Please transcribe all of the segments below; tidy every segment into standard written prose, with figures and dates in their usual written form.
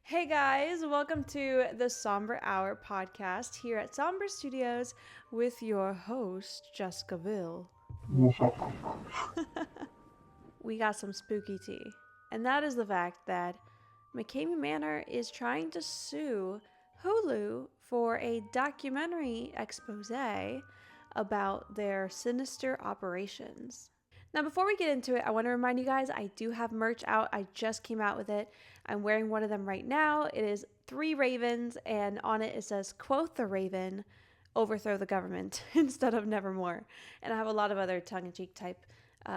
Hey guys, welcome to the Somber Hour podcast here at Somber Studios with your host, Jessica Ville. We got some spooky tea, and that is the fact that McKamey Manor is trying to sue Hulu for a documentary expose about their sinister operations. Now, before we get into it, I want to remind you guys I do have merch out. I just came out with it. I'm wearing one of them right now. It is 3 ravens, and on it says, "Quoth the raven, overthrow the government," instead of nevermore. And I have a lot of other tongue-in-cheek type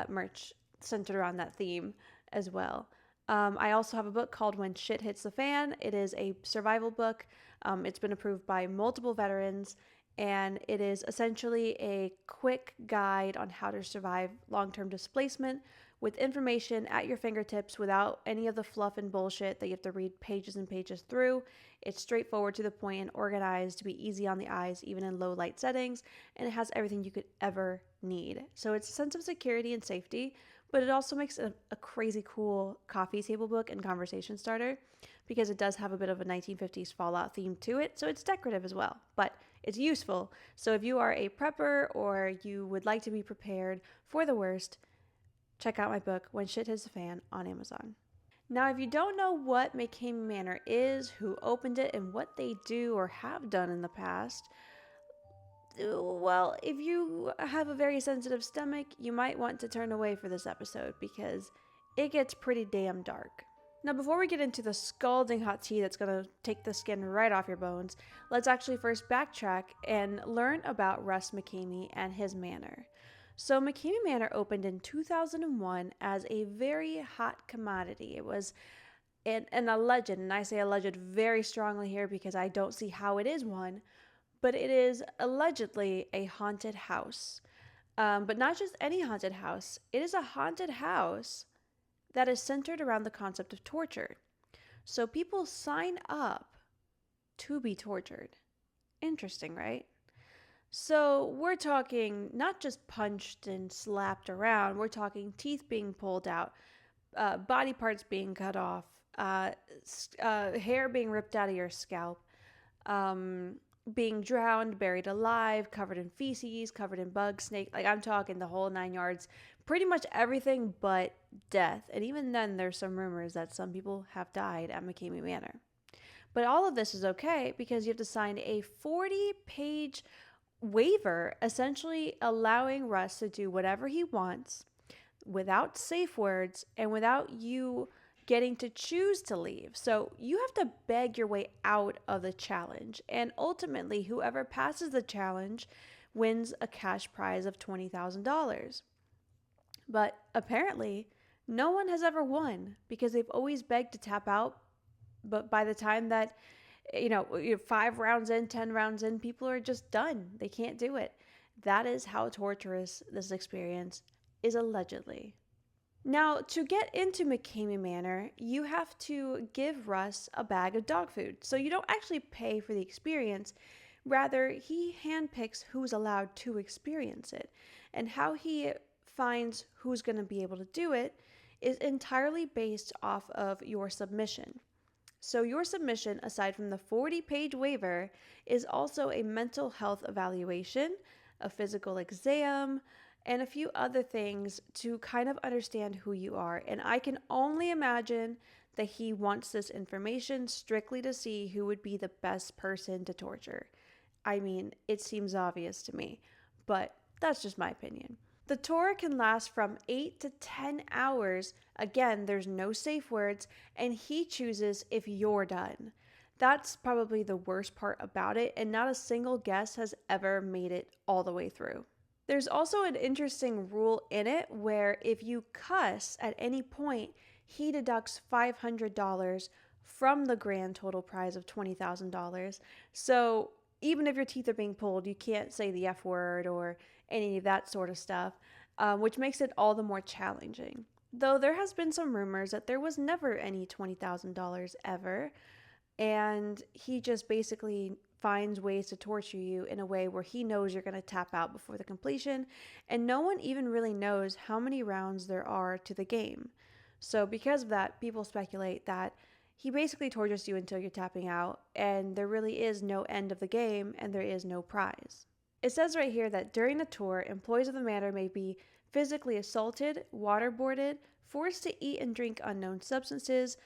merch centered around that theme as well. I also have a book called When Shit Hits the Fan. It is a survival book. It's been approved by multiple veterans, and it is essentially a quick guide on how to survive long-term displacement with information at your fingertips without any of the fluff and bullshit that you have to read pages and pages through. It's straightforward, to the point, and organized to be easy on the eyes, even in low light settings, and it has everything you could ever need. So it's a sense of security and safety, but it also makes it a crazy cool coffee table book and conversation starter because it does have a bit of a 1950s Fallout theme to it, so it's decorative as well, but it's useful. So if you are a prepper or you would like to be prepared for the worst, check out my book, When Shit Hits the Fan, on Amazon. Now, if you don't know what McKamey Manor is, who opened it, and what they do or have done in the past, well, if you have a very sensitive stomach, you might want to turn away for this episode because it gets pretty damn dark. Now, before we get into the scalding hot tea that's going to take the skin right off your bones, let's actually first backtrack and learn about Russ Mckamey and his manor. So, McKamey Manor opened in 2001 as a very hot commodity. It was an alleged, and I say alleged very strongly here because I don't see how it is one, but it is allegedly a haunted house. But not just any haunted house, it is a haunted house that is centered around the concept of torture. So people sign up to be tortured. Interesting, right? So we're talking not just punched and slapped around, we're talking teeth being pulled out, body parts being cut off, hair being ripped out of your scalp, being drowned, buried alive, covered in feces, covered in bugs, snake. Like, I'm talking the whole 9 yards. Pretty much everything but death. And even then, there's some rumors that some people have died at McKamey Manor. But all of this is okay because you have to sign a 40-page waiver, essentially allowing Russ to do whatever he wants without safe words and without you getting to choose to leave. So you have to beg your way out of the challenge. And ultimately, whoever passes the challenge wins a cash prize of $20,000. But apparently, no one has ever won because they've always begged to tap out. But by the time that, 5 rounds in, 10 rounds in, people are just done. They can't do it. That is how torturous this experience is allegedly. Now, to get into McKamey Manor, you have to give Russ a bag of dog food. So you don't actually pay for the experience. Rather, he handpicks who's allowed to experience it. And how he finds who's going to be able to do it is entirely based off of your submission. So your submission, aside from the 40-page waiver, is also a mental health evaluation, a physical exam, and a few other things to kind of understand who you are. And I can only imagine that he wants this information strictly to see who would be the best person to torture. I mean, it seems obvious to me, but that's just my opinion. The tour can last from 8 to 10 hours. Again, there's no safe words, and he chooses if you're done. That's probably the worst part about it, and not a single guest has ever made it all the way through. There's also an interesting rule in it where if you cuss at any point, he deducts $500 from the grand total prize of $20,000. So even if your teeth are being pulled, you can't say the F word or any of that sort of stuff, which makes it all the more challenging. Though there has been some rumors that there was never any $20,000 ever, and he just basically finds ways to torture you in a way where he knows you're going to tap out before the completion, and no one even really knows how many rounds there are to the game. So because of that, people speculate that He basically tortures you until you're tapping out, and there really is no end of the game, and there is no prize. It says right here that during the tour, employees of the manor may be physically assaulted, waterboarded, forced to eat and drink unknown substances,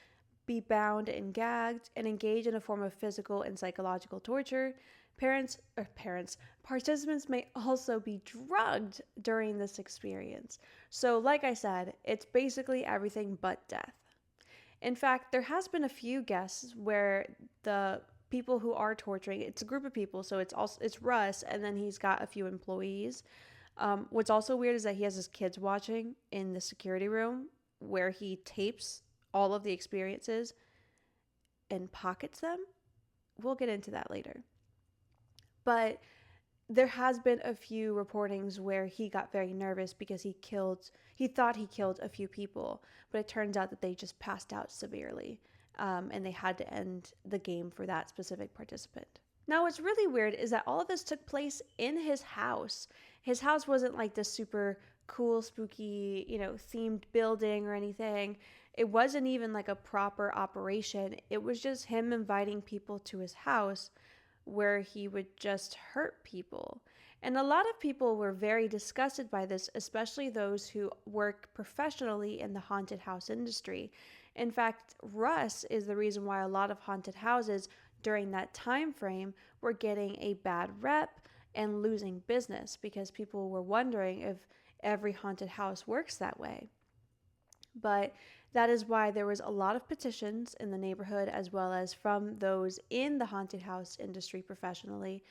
be bound and gagged, and engage in a form of physical and psychological torture. Participants may also be drugged during this experience. So, like I said, it's basically everything but death. In fact, there has been a few guests where the people who are torturing, it's a group of people, so it's Russ, and then he's got a few employees. What's also weird is that he has his kids watching in the security room where he tapes all of the experiences and pockets them. We'll get into that later. But there has been a few reportings where he got very nervous because he thought he killed a few people, but it turns out that they just passed out severely, and they had to end the game for that specific participant. Now, what's really weird is that all of this took place in his house. His house wasn't like this super cool, spooky, themed building or anything. It wasn't even like a proper operation. It was just him inviting people to his house where he would just hurt people. And a lot of people were very disgusted by this, especially those who work professionally in the haunted house industry. In fact, Russ is the reason why a lot of haunted houses during that time frame were getting a bad rep and losing business because people were wondering if every haunted house works that way. But that is why there was a lot of petitions in the neighborhood, as well as from those in the haunted house industry professionally,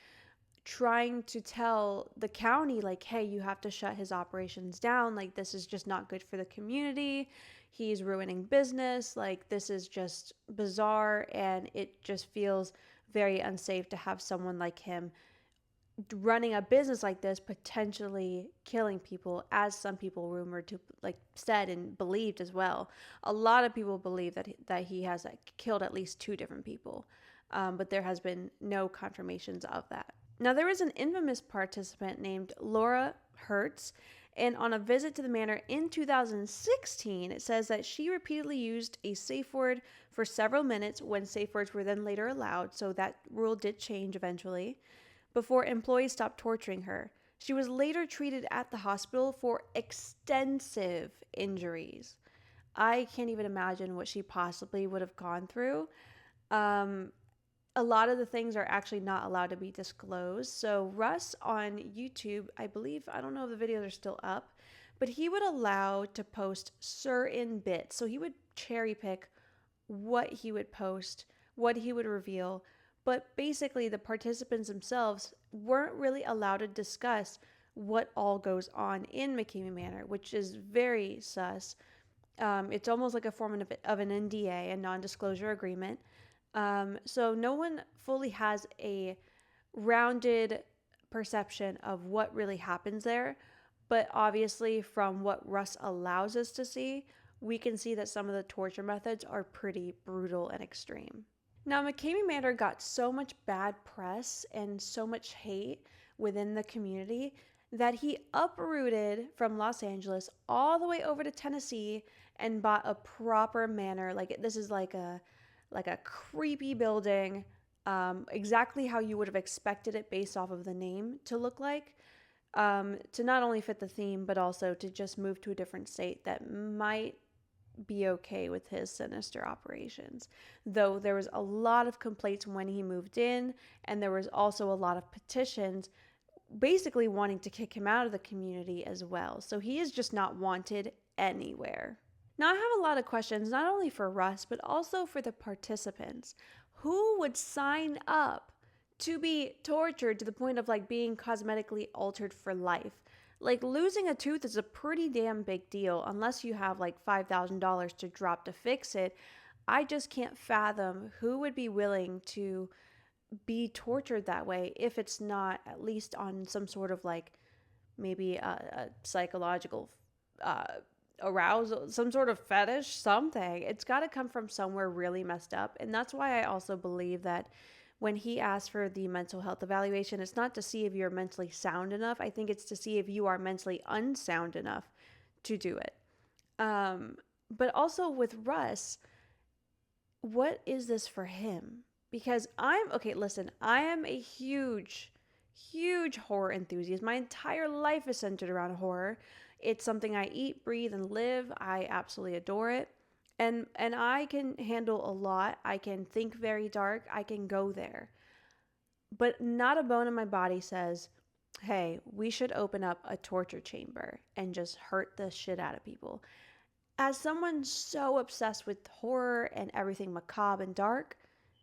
trying to tell the county, like, hey, you have to shut his operations down. Like, this is just not good for the community. He's ruining business. Like, this is just bizarre, and it just feels very unsafe to have someone like him running a business like this, potentially killing people, as some people rumored to said and believed as well. A lot of people believe that he has killed at least 2 different people, but there has been no confirmations of that. Now, there was an infamous participant named Laura Hertz, and on a visit to the manor in 2016, it says that she repeatedly used a safe word for several minutes when safe words were then later allowed, so that rule did change eventually, before employees stopped torturing her. She was later treated at the hospital for extensive injuries. I can't even imagine what she possibly would have gone through. A lot of the things are actually not allowed to be disclosed. So Russ on YouTube, I believe, I don't know if the videos are still up, but he would allow to post certain bits. So he would cherry pick what he would post, what he would reveal, but basically the participants themselves weren't really allowed to discuss what all goes on in McKamey Manor, which is very sus. It's almost like a form of an NDA, a non-disclosure agreement. So no one fully has a rounded perception of what really happens there. But obviously, from what Russ allows us to see, we can see that some of the torture methods are pretty brutal and extreme. Now, McKamey Manor got so much bad press and so much hate within the community that he uprooted from Los Angeles all the way over to Tennessee and bought a proper manor. This is like a creepy building, exactly how you would have expected it based off of the name to look like, to not only fit the theme, but also to just move to a different state that might be okay with his sinister operations. Though there was a lot of complaints when he moved in, and there was also a lot of petitions basically wanting to kick him out of the community as well. So he is just not wanted anywhere. Now, I have a lot of questions, not only for Russ, but also for the participants. Who would sign up to be tortured to the point of being cosmetically altered for life? Losing a tooth is a pretty damn big deal, unless you have $5,000 to drop to fix it. I just can't fathom who would be willing to be tortured that way if it's not at least on some sort of maybe a psychological arousal, some sort of fetish, something. It's got to come from somewhere really messed up. And that's why I also believe that when he asked for the mental health evaluation, it's not to see if you're mentally sound enough. I think it's to see if you are mentally unsound enough to do it. But also with Russ, what is this for him? Because okay, listen, I am a huge horror enthusiast. My entire life is centered around horror. It's something I eat, breathe, and live. I absolutely adore it. And I can handle a lot. I can think very dark. I can go there. But not a bone in my body says, hey, we should open up a torture chamber and just hurt the shit out of people. As someone so obsessed with horror and everything macabre and dark,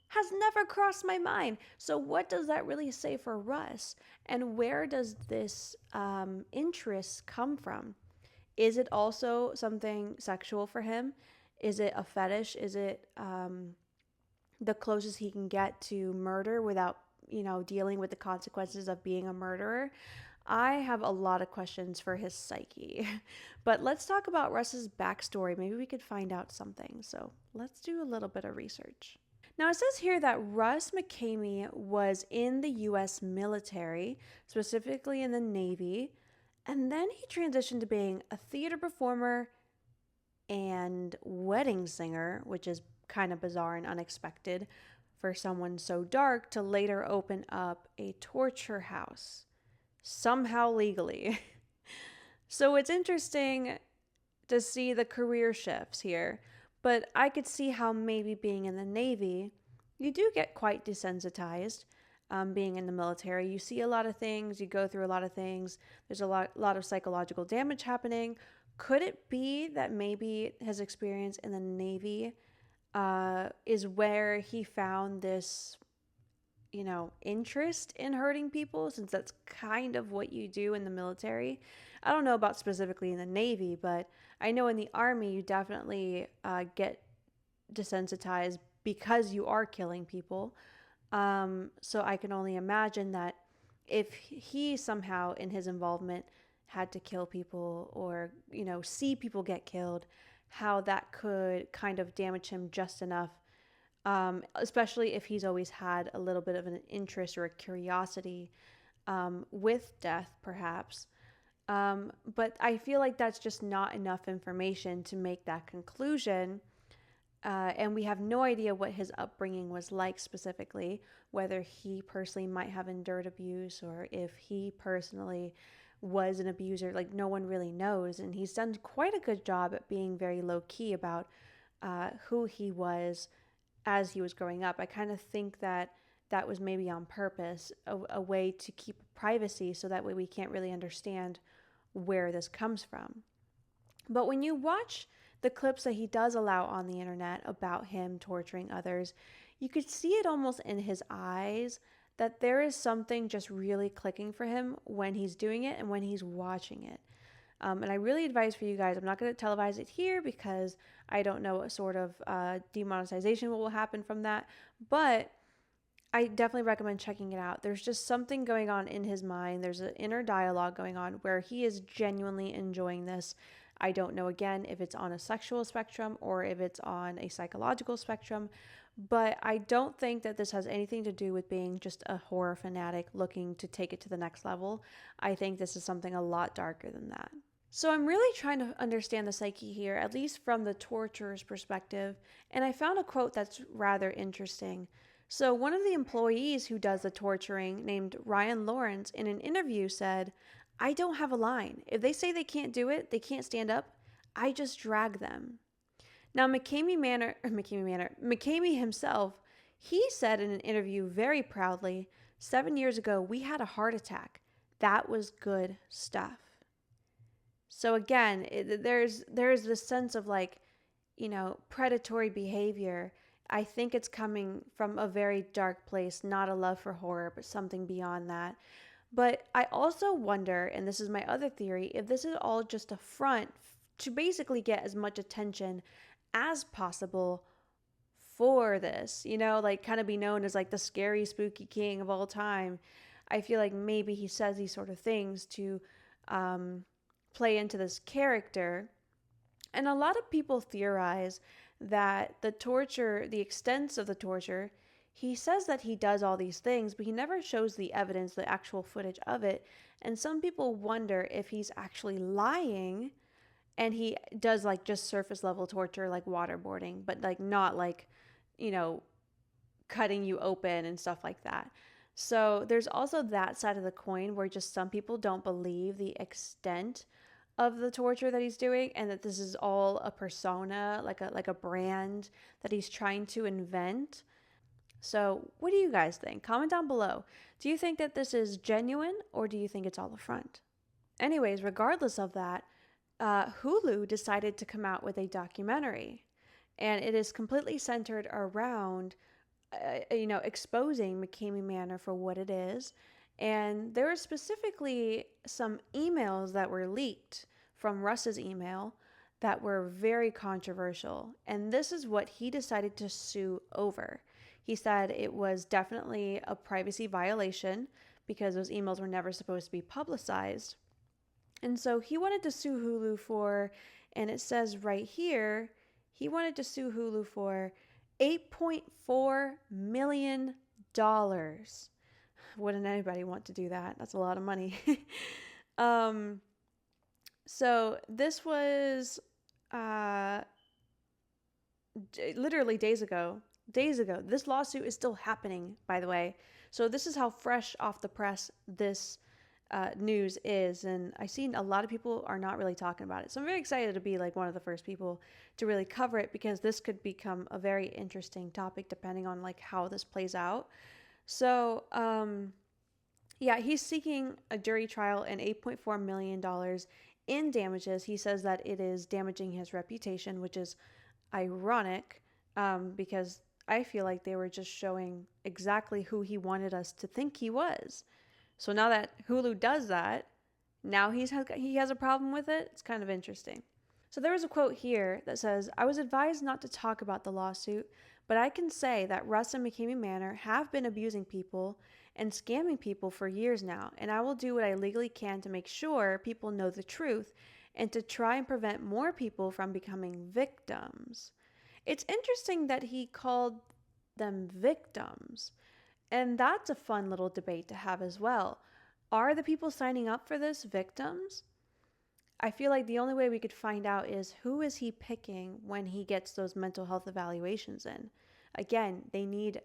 has never crossed my mind. So, what does that really say for Russ? And where does this interest come from? Is it also something sexual for him? Is it a fetish? Is it the closest he can get to murder without, dealing with the consequences of being a murderer? I have a lot of questions for his psyche. But let's talk about Russ's backstory. Maybe we could find out something. So let's do a little bit of research. Now, it says here that Russ Mckamey was in the US military, specifically in the Navy, and then he transitioned to being a theater performer and wedding singer, which is kind of bizarre and unexpected for someone so dark to later open up a torture house, somehow legally. So it's interesting to see the career shifts here, but I could see how maybe being in the Navy, you do get quite desensitized. Being in the military, you see a lot of things, you go through a lot of things, there's a lot of psychological damage happening. Could it be that maybe his experience in the Navy is where he found this, interest in hurting people, since that's kind of what you do in the military? I don't know about specifically in the Navy, but I know in the Army you definitely get desensitized because you are killing people. So I can only imagine that if he somehow in his involvement had to kill people or, see people get killed, how that could kind of damage him just enough, especially if he's always had a little bit of an interest or a curiosity with death, perhaps. But I feel like that's just not enough information to make that conclusion. And we have no idea what his upbringing was like specifically, whether he personally might have endured abuse or if he personally was an abuser. Like, no one really knows. And he's done quite a good job at being very low key about who he was as he was growing up. I kind of think that that was maybe on purpose, a way to keep privacy so that way we can't really understand where this comes from. But when you watch the clips that he does allow on the internet about him torturing others, you could see it almost in his eyes that there is something just really clicking for him when he's doing it and when he's watching it. And I really advise for you guys, I'm not going to televise it here because I don't know what sort of demonetization will happen from that, but I definitely recommend checking it out. There's just something going on in his mind. There's an inner dialogue going on where he is genuinely enjoying this. I don't know, again, if it's on a sexual spectrum or if it's on a psychological spectrum, but I don't think that this has anything to do with being just a horror fanatic looking to take it to the next level. I think this is something a lot darker than that. So I'm really trying to understand the psyche here, at least from the torturer's perspective, and I found a quote that's rather interesting. So one of the employees who does the torturing, named Ryan Lawrence, in an interview said, "I don't have a line. If they say they can't do it, they can't stand up, I just drag them." Now, Mckamey himself, he said in an interview very proudly, 7 years ago, we had a heart attack. That was good stuff. So again, there's this sense of like, predatory behavior. I think it's coming from a very dark place, not a love for horror, but something beyond that. But I also wonder, and this is my other theory, if this is all just a front to basically get as much attention as possible for this, like kind of be known as like the scary, spooky king of all time. I feel like maybe he says these sort of things to play into this character. And a lot of people theorize that the extents of the torture, he says that he does all these things, but he never shows the evidence, the actual footage of it. And some people wonder if he's actually lying and he does like just surface level torture, like waterboarding, but like not like you know, cutting you open and stuff like that. So there's also that side of the coin where just some people don't believe the extent of the torture that he's doing, and that this is all a persona, like a brand that he's trying to invent. So what do you guys think? Comment down below. Do you think that this is genuine, or do you think it's all a front? Anyways, regardless of that, Hulu decided to come out with a documentary, and it is completely centered around exposing McKamey Manor for what it is. And there were specifically some emails that were leaked from Russ's email that were very controversial. And this is what he decided to sue over. He said it was definitely a privacy violation because those emails were never supposed to be publicized. And so he wanted to sue Hulu for, and it says right here, he wanted to sue Hulu for $8.4 million. Wouldn't anybody want to do that? That's a lot of money. So this was literally days ago. This lawsuit is still happening, by the way. So this is how fresh off the press this news is, and I've seen a lot of people are not really talking about it. So I'm very excited to be like one of the first people to really cover it, because this could become a very interesting topic depending on like how this plays out. So yeah, he's seeking a jury trial and $8.4 million in damages. He says that it is damaging his reputation, which is ironic, because I feel like they were just showing exactly who he wanted us to think he was. So now that Hulu does that, now he has a problem with it. It's kind of interesting. So there was a quote here that says, "I was advised not to talk about the lawsuit, but I can say that Russ and McKamey Manor have been abusing people and scamming people for years now, and I will do what I legally can to make sure people know the truth and to try and prevent more people from becoming victims." It's interesting that he called them victims. And that's a fun little debate to have as well. Are the people signing up for this victims? I feel like the only way we could find out is who is he picking when he gets those mental health evaluations in. Again, they need,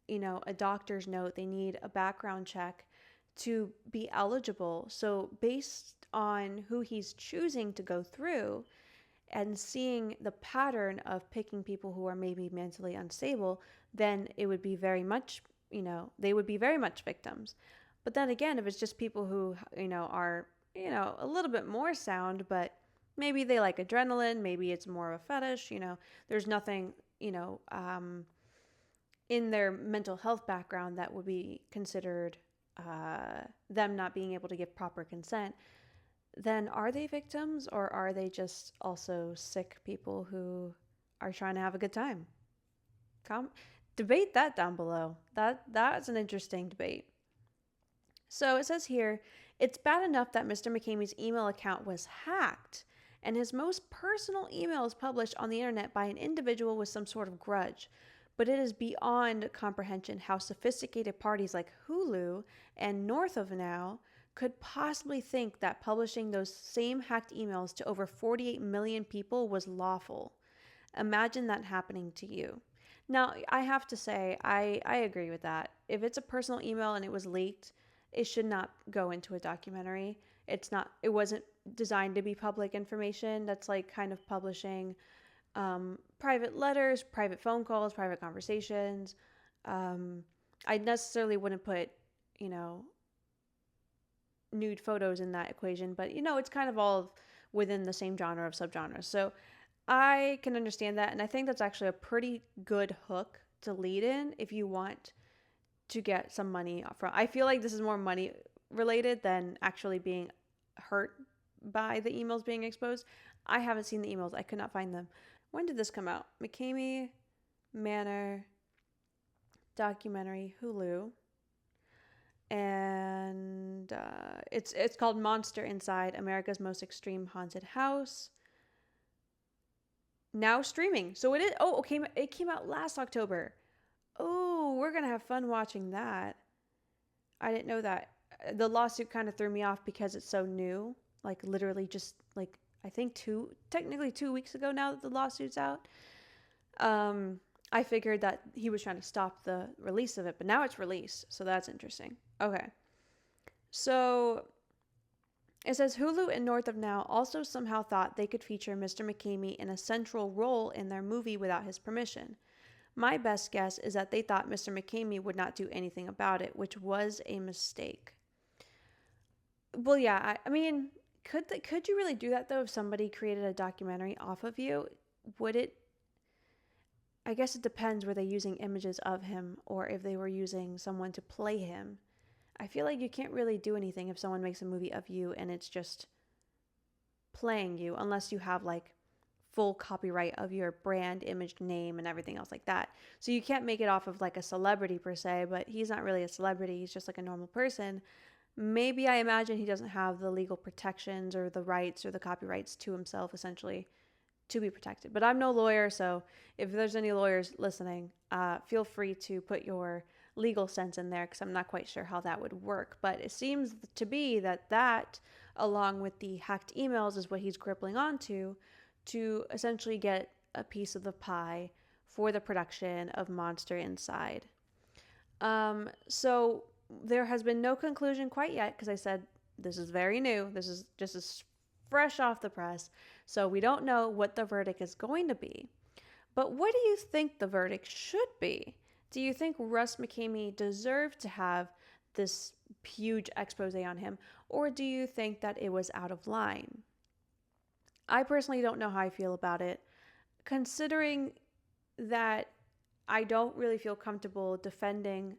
a doctor's note, they need a background check to be eligible. So based on who he's choosing to go through and seeing the pattern of picking people who are maybe mentally unstable, then it would be very much, they would be very much victims. But then again, if it's just people who, are, a little bit more sound, but maybe they like adrenaline, maybe it's more of a fetish, there's nothing, in their mental health background that would be considered them not being able to give proper consent, then are they victims, or are they just also sick people who are trying to have a good time? Debate that down below. That's an interesting debate. So it says here, it's bad enough that Mr. McKamey's email account was hacked and his most personal emails published on the internet by an individual with some sort of grudge. But it is beyond comprehension how sophisticated parties like Hulu and North of Now could possibly think that publishing those same hacked emails to over 48 million people was lawful. Imagine that happening to you. Now, I have to say, I agree with that. If it's a personal email and it was leaked, it should not go into a documentary. It wasn't designed to be public information. That's like kind of publishing private letters, private phone calls, private conversations. I necessarily wouldn't put, nude photos in that equation, but it's kind of all within the same genre of subgenres. So I can understand that, and I think that's actually a pretty good hook to lead in if you want to get some money from. I feel like this is more money related than actually being hurt by the emails being exposed. I haven't seen the emails. I could not find them. When did this come out? McKamey Manor documentary, Hulu. And it's called Monster Inside, America's Most Extreme Haunted House. Now streaming. So it is. Oh, okay. It came out last October. Oh, we're going to have fun watching that. I didn't know that. The lawsuit kind of threw me off because it's so new. Like literally just I think technically 2 weeks ago now that the lawsuit's out. I figured that he was trying to stop the release of it, but now it's released, so that's interesting. Okay. So it says Hulu and North of Now also somehow thought they could feature Mr. Mckamey in a central role in their movie without his permission. My best guess is that they thought Mr. Mckamey would not do anything about it, which was a mistake. Well, yeah, I mean, could you really do that though if somebody created a documentary off of you? Would it? I guess it depends. Were they using images of him or if they were using someone to play him? I feel like you can't really do anything if someone makes a movie of you and it's just playing you, unless you have like full copyright of your brand, image, name, and everything else like that. So you can't make it off of like a celebrity per se, but he's not really a celebrity. He's just like a normal person. Maybe I imagine he doesn't have the legal protections or the rights or the copyrights to himself essentially to be protected. But I'm no lawyer, so if there's any lawyers listening, feel free to put your legal sense in there because I'm not quite sure how that would work. But it seems to be that, along with the hacked emails, is what he's crippling onto to essentially get a piece of the pie for the production of Monster Inside. So there has been no conclusion quite yet because I said this is very new. This is just as fresh off the press. So we don't know what the verdict is going to be. But what do you think the verdict should be? Do you think Russ Mckamey deserved to have this huge expose on him? Or do you think that it was out of line? I personally don't know how I feel about it, considering that I don't really feel comfortable defending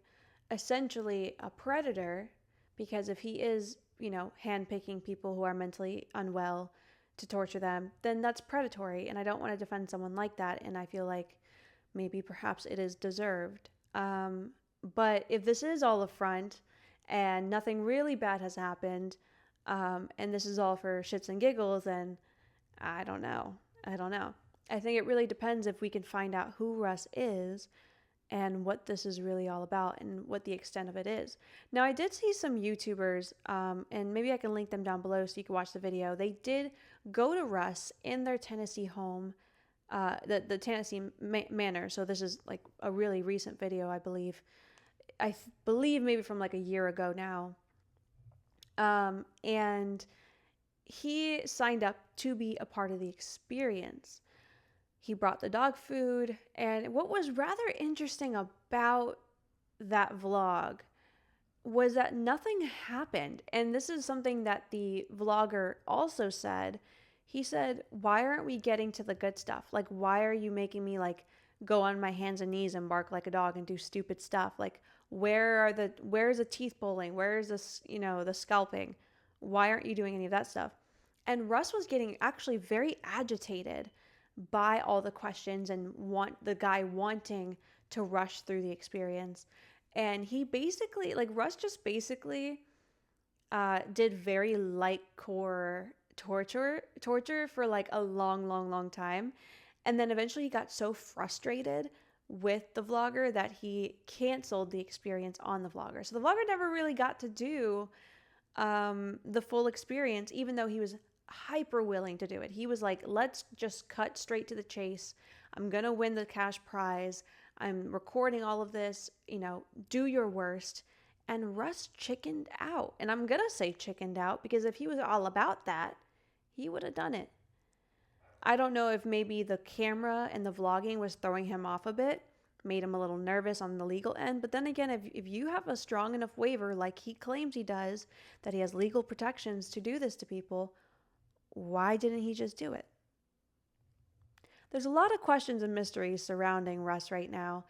essentially a predator, because if he is, handpicking people who are mentally unwell to torture them, then that's predatory, and I don't want to defend someone like that, and I feel like maybe perhaps it is deserved. But if this is all a front and nothing really bad has happened, and this is all for shits and giggles, then I don't know. I think it really depends if we can find out who Russ is and what this is really all about and what the extent of it is. Now, I did see some YouTubers, and maybe I can link them down below so you can watch the video. They did go to Russ in their Tennessee home, the Tennessee manor. So this is like a really recent video, I believe. I believe maybe from like a year ago now. And he signed up to be a part of the experience. He brought the dog food, and what was rather interesting about that vlog was that nothing happened. And this is something that the vlogger also said. He said, "Why aren't we getting to the good stuff? Like, why are you making me like go on my hands and knees and bark like a dog and do stupid stuff? Like, where's the teeth pulling? Where's this, the scalping? Why aren't you doing any of that stuff?" And Russ was getting actually very agitated by all the questions and the guy wanting to rush through the experience. And he basically, like, Russ just basically did very light core torture for like a long time. And then eventually he got so frustrated with the vlogger that he canceled the experience on the vlogger. So the vlogger never really got to do the full experience, even though he was hyper willing to do it. He was like, let's just cut straight to the chase. I'm gonna win the cash prize. I'm recording all of this, do your worst. And Russ chickened out. And I'm gonna say chickened out because if he was all about that, he would have done it. I don't know if maybe the camera and the vlogging was throwing him off a bit, made him a little nervous on the legal end. But then again, if you have a strong enough waiver like he claims he does, that he has legal protections to do this to people, why didn't he just do it? There's a lot of questions and mysteries surrounding Russ right now.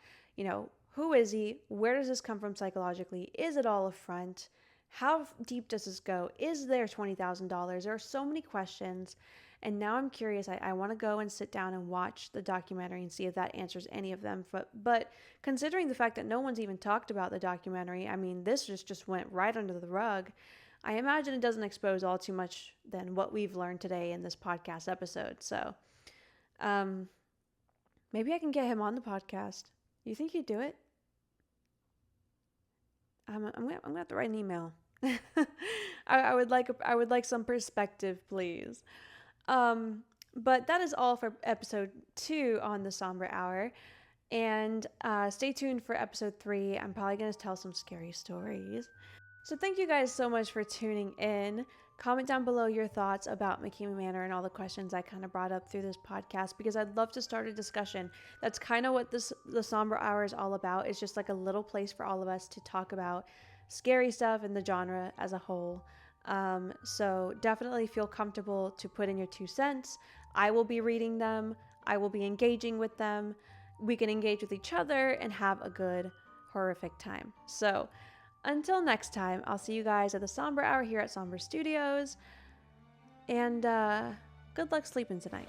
Who is he? Where does this come from psychologically? Is it all a front? How deep does this go? Is there $20,000? There are so many questions. And now I'm curious. I want to go and sit down and watch the documentary and see if that answers any of them. But considering the fact that no one's even talked about the documentary, I mean, this just went right under the rug. I imagine it doesn't expose all too much than what we've learned today in this podcast episode. So maybe I can get him on the podcast. You think he'd do it? I'm gonna have to write an email. I would like some perspective, please. But that is all for episode 2 on the Somber Hour. And stay tuned for episode 3. I'm probably going to tell some scary stories. So thank you guys so much for tuning in. Comment down below your thoughts about McKamey Manor and all the questions I kind of brought up through this podcast, because I'd love to start a discussion. That's kind of what the Somber Hour is all about. It's just like a little place for all of us to talk about scary stuff and the genre as a whole. So definitely feel comfortable to put in your 2 cents. I will be reading them. I will be engaging with them. We can engage with each other and have a good horrific time. So until next time, I'll see you guys at the Somber Hour here at Somber Studios. And good luck sleeping tonight.